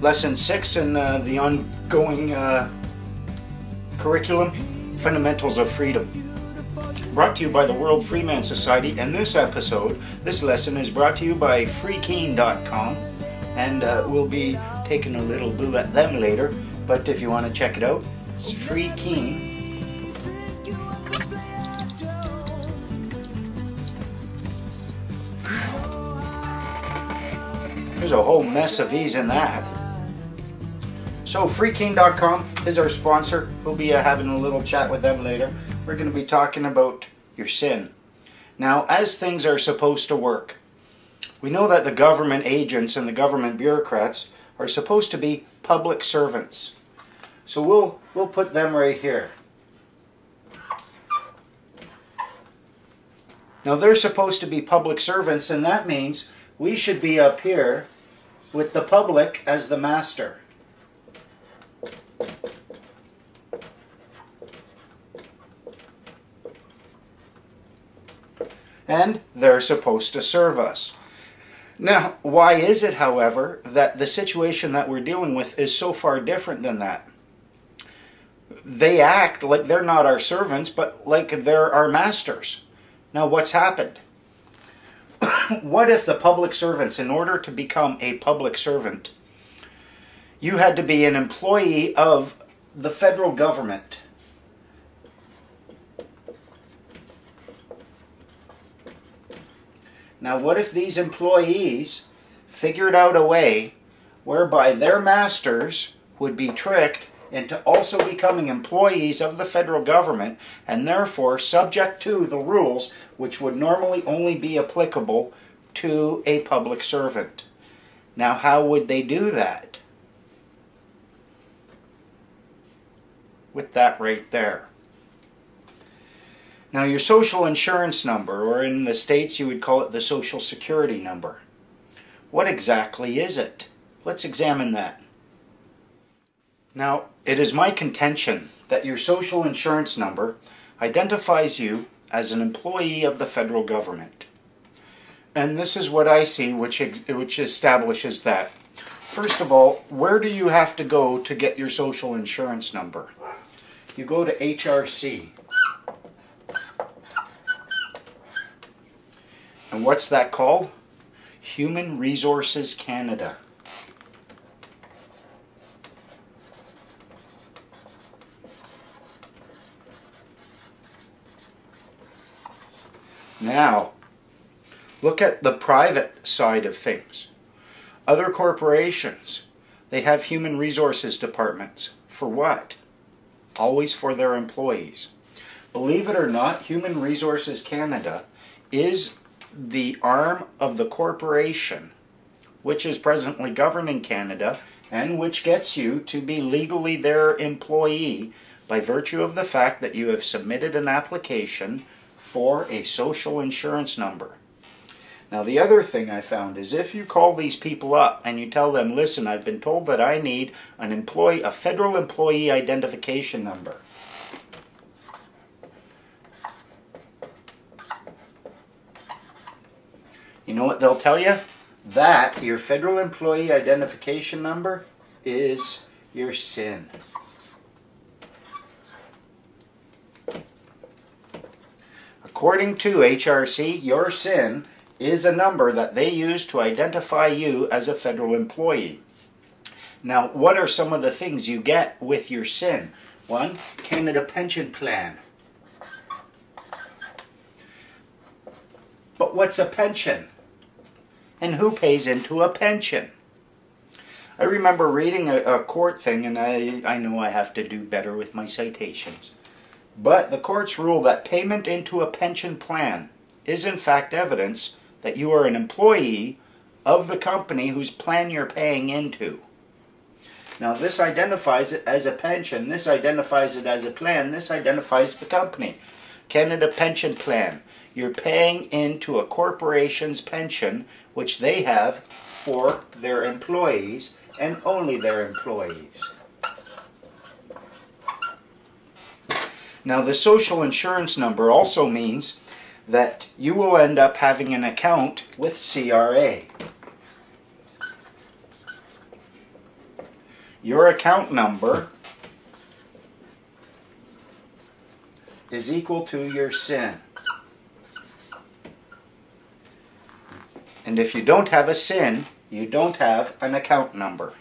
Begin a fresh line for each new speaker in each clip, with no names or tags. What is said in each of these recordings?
Lesson 6 in the ongoing curriculum, Fundamentals of Freedom. Brought to you by the World Freeman Society, and this lesson is brought to you by freekeen.com, and we'll be taking a little boo at them later, but if you want to check it out, it's Freekeen. There's a whole mess of these in that. So freekeen.com is our sponsor. We'll be having a little chat with them later. We're going to be talking about your sin. Now, as things are supposed to work, we know that the government agents and the government bureaucrats are supposed to be public servants. So we'll put them right here. Now, they're supposed to be public servants, and that means we should be up here with the public as the master. And they're supposed to serve us. Now, why is it, however, that the situation that we're dealing with is so far different than that? They act like they're not our servants, but like they're our masters. Now, what's happened? What if the public servants, in order to become a public servant, you had to be an employee of the federal government? Now, what if these employees figured out a way whereby their masters would be tricked into also becoming employees of the federal government, and therefore subject to the rules which would normally only be applicable to a public servant? Now, how would they do that? With that right there. Now, your social insurance number, or in the States you would call it the Social Security number. What exactly is it? Let's examine that. Now, it is my contention that your social insurance number identifies you as an employee of the federal government. And this is what I see which establishes that. First of all, where do you have to go to get your social insurance number? You go to HRC. And what's that called? Human Resources Canada. Now, look at the private side of things. Other corporations, they have human resources departments. For what? Always for their employees. Believe it or not, Human Resources Canada is the arm of the corporation which is presently governing Canada, and which gets you to be legally their employee by virtue of the fact that you have submitted an application for a social insurance number. Now, the other thing I found is if you call these people up and you tell them, listen, I've been told that I need a federal employee identification number. You know what they'll tell you? That your federal employee identification number is your sin. According to HRC, your sin is a number that they use to identify you as a federal employee. Now, what are some of the things you get with your sin? One, Canada Pension Plan. But what's a pension? And who pays into a pension? I remember reading a court thing, and I know I have to do better with my citations. But the courts rule that payment into a pension plan is in fact evidence that you are an employee of the company whose plan you're paying into. Now, this identifies it as a pension, this identifies it as a plan, this identifies the company. Canada Pension Plan. You're paying into a corporation's pension, which they have for their employees and only their employees. Now, the social insurance number also means that you will end up having an account with CRA. your account number is equal to your SIN. And if you don't have a SIN, you don't have an account number.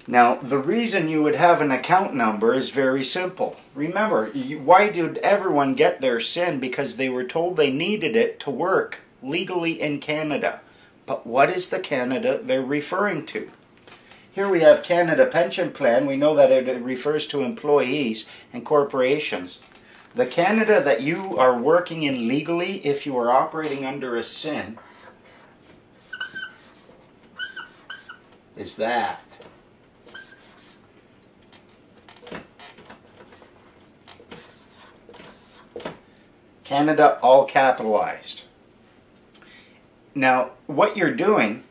Now, the reason you would have an account number is very simple. Remember, why did everyone get their SIN? Because they were told they needed it to work legally in Canada. But what is the Canada they're referring to? Here we have Canada Pension Plan. We know that it refers to employees and corporations. The Canada that you are working in legally, if you are operating under a SIN, is that. Canada, all capitalized. Now, what you're doing,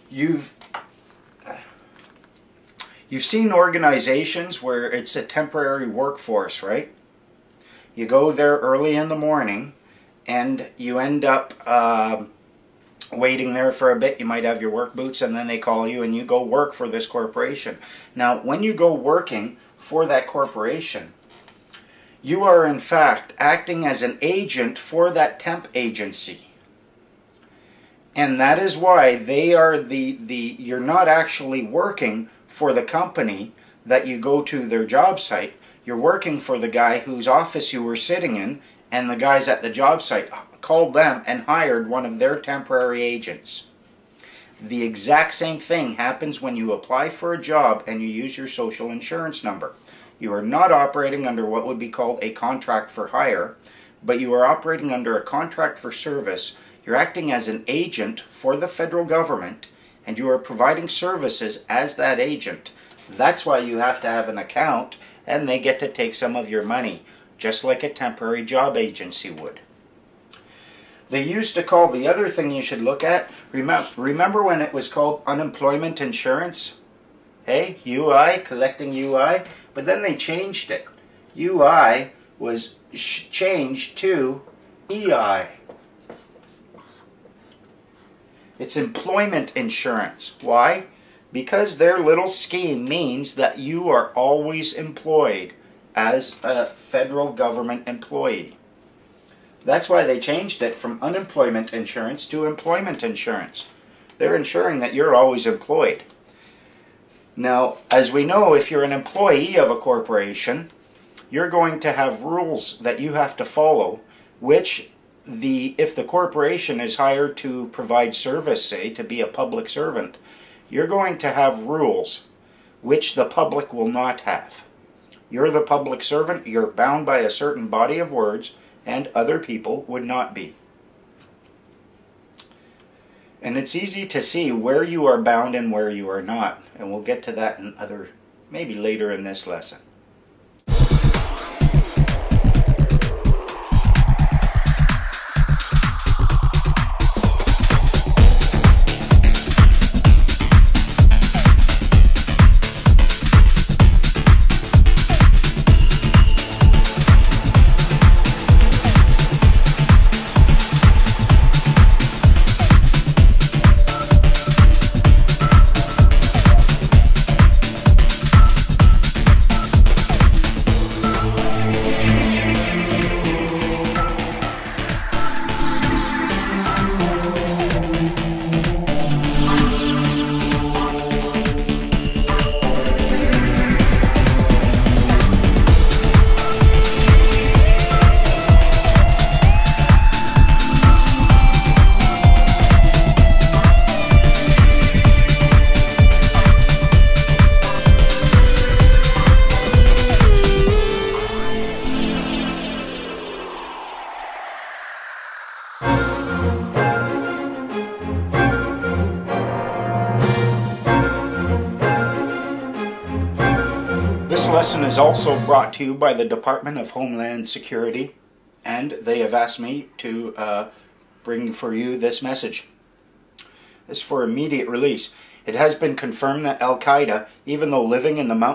you've seen organizations where it's a temporary workforce, right? You go there early in the morning and you end up waiting there for a bit. You might have your work boots and then they call you and you go work for this corporation. Now, when you go working for that corporation, you are in fact acting as an agent for that temp agency. And that is why they are you're not actually working for the company that you go to their job site. You're working for the guy whose office you were sitting in, and the guys at the job site called them and hired one of their temporary agents. The exact same thing happens when you apply for a job and you use your social insurance number. You are not operating under what would be called a contract for hire, but you are operating under a contract for service. You're acting as an agent for the federal government, and you are providing services as that agent. That's why you have to have an account, and they get to take some of your money, just like a temporary job agency would. They used to call the other thing you should look at, remember when it was called unemployment insurance? Hey, UI, collecting UI, but then they changed it. UI was changed to EI. It's employment insurance. Why? Because their little scheme means that you are always employed as a federal government employee. That's why they changed it from unemployment insurance to employment insurance. They're ensuring that you're always employed. Now, as we know, if you're an employee of a corporation, you're going to have rules that you have to follow, which if the corporation is hired to provide service, say, to be a public servant, you're going to have rules which the public will not have. You're the public servant, you're bound by a certain body of words, and other people would not be. And it's easy to see where you are bound and where you are not. And we'll get to that in maybe later in this lesson. This lesson is also brought to you by the Department of Homeland Security, and they have asked me to bring for you this message. This is for immediate release. It has been confirmed that Al-Qaeda, even though living in the mountains,